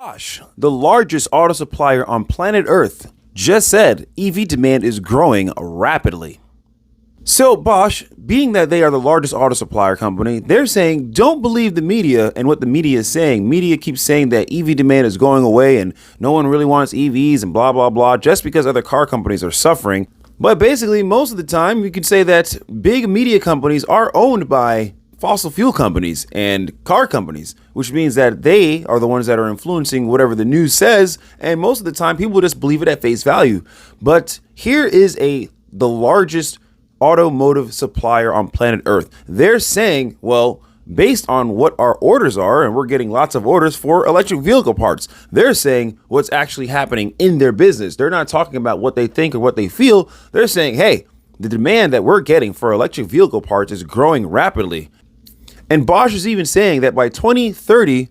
Bosch, the largest auto supplier on planet Earth, just said EV demand is growing rapidly. So Bosch, being that they are the largest auto supplier company, they're saying don't believe the media and what the media is saying. Media keeps saying that EV demand is going away and no one really wants EVs and blah, blah, blah, just because other car companies are suffering. But basically, most of the time, you could say that big media companies are owned by fossil fuel companies and car companies, which means that they are the ones that are influencing whatever the news says, and most of the time people just believe it at face value. But here is the largest automotive supplier on planet Earth. They're saying, well, based on what our orders are, and we're getting lots of orders for electric vehicle parts, they're saying what's actually happening in their business. They're not talking about what they think or what they feel. They're saying, hey, the demand that we're getting for electric vehicle parts is growing rapidly. And Bosch is even saying that by 2030,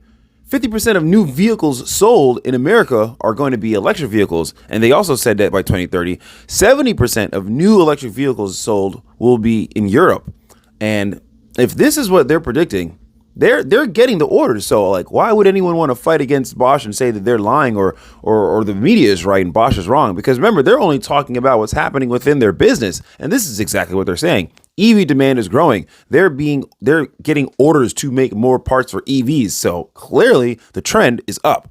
50% of new vehicles sold in America are going to be electric vehicles. And they also said that by 2030, 70% of new electric vehicles sold will be in Europe. And if this is what they're predicting, they're getting the orders. So like, why would anyone want to fight against Bosch and say that they're lying or the media is right and Bosch is wrong? Because remember, they're only talking about what's happening within their business. And this is exactly what they're saying. EV demand is growing. They're getting orders to make more parts for EVs. So clearly the trend is up.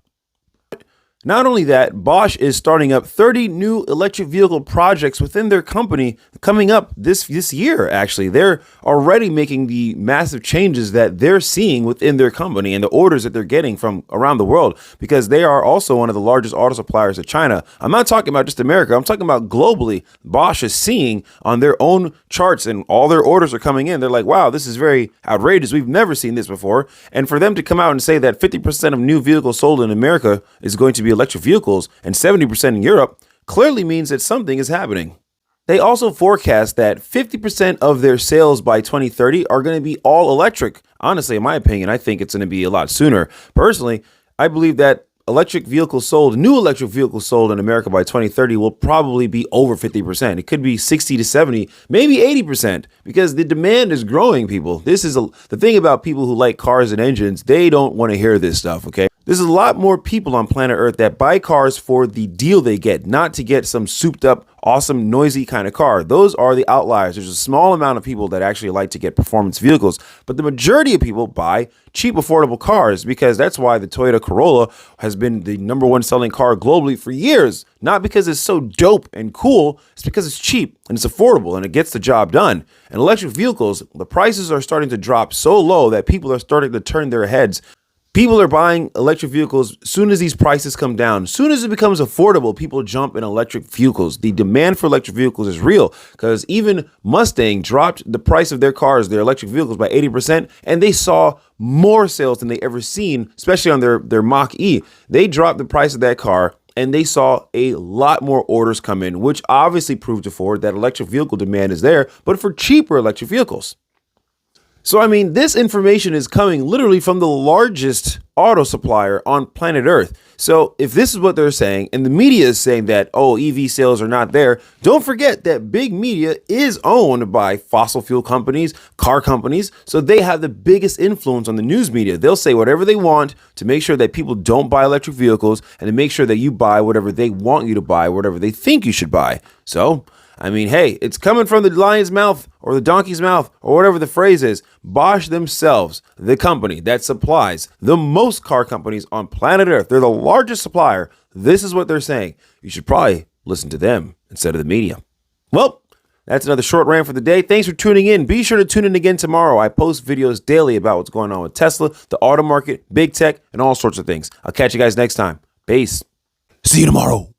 Not only that, Bosch is starting up 30 new electric vehicle projects within their company coming up this year, actually. They're already making the massive changes that they're seeing within their company and the orders that they're getting from around the world, because they are also one of the largest auto suppliers to China. I'm not talking about just America. I'm talking about globally. Bosch is seeing on their own charts and all their orders are coming in. They're like, wow, this is very outrageous. We've never seen this before. And for them to come out and say that 50% of new vehicles sold in America is going to be electric vehicles and 70% in Europe clearly means that something is happening. They also forecast that 50% of their sales by 2030 are going to be all electric. Honestly, in my opinion, I think it's going to be a lot sooner. Personally, I believe that new electric vehicles sold in America by 2030 will probably be over 50%. It could be 60 to 70, maybe 80%, because the demand is growing, people. This is the thing about people who like cars and engines. They don't want to hear this stuff, okay? There's a lot more people on planet Earth that buy cars for the deal they get, not to get some souped up, awesome, noisy kind of car. Those are the outliers. There's a small amount of people that actually like to get performance vehicles, but the majority of people buy cheap, affordable cars, because that's why the Toyota Corolla has been the #1 selling car globally for years. Not because it's so dope and cool, it's because it's cheap and it's affordable and it gets the job done. And electric vehicles, the prices are starting to drop so low that people are starting to turn their heads. People are buying electric vehicles as soon as these prices come down. As soon as it becomes affordable, people jump in electric vehicles. The demand for electric vehicles is real, because even Mustang dropped the price of their cars, their electric vehicles, by 80%, and they saw more sales than they ever seen, especially on their Mach-E. They dropped the price of that car and they saw a lot more orders come in, which obviously proved to forward that electric vehicle demand is there, but for cheaper electric vehicles. So, I mean, this information is coming literally from the largest auto supplier on planet Earth. So if this is what they're saying, and the media is saying that, oh, EV sales are not there, don't forget that big media is owned by fossil fuel companies, car companies. So they have the biggest influence on the news media. They'll say whatever they want to make sure that people don't buy electric vehicles and to make sure that you buy whatever they want you to buy, whatever they think you should buy. So I mean, hey, it's coming from the lion's mouth or the donkey's mouth or whatever the phrase is. Bosch themselves, the company that supplies the most car companies on planet Earth, they're the largest supplier. This is what they're saying. You should probably listen to them instead of the media. Well, that's another short rant for the day. Thanks for tuning in. Be sure to tune in again tomorrow. I post videos daily about what's going on with Tesla, the auto market, big tech, and all sorts of things. I'll catch you guys next time. Peace. See you tomorrow.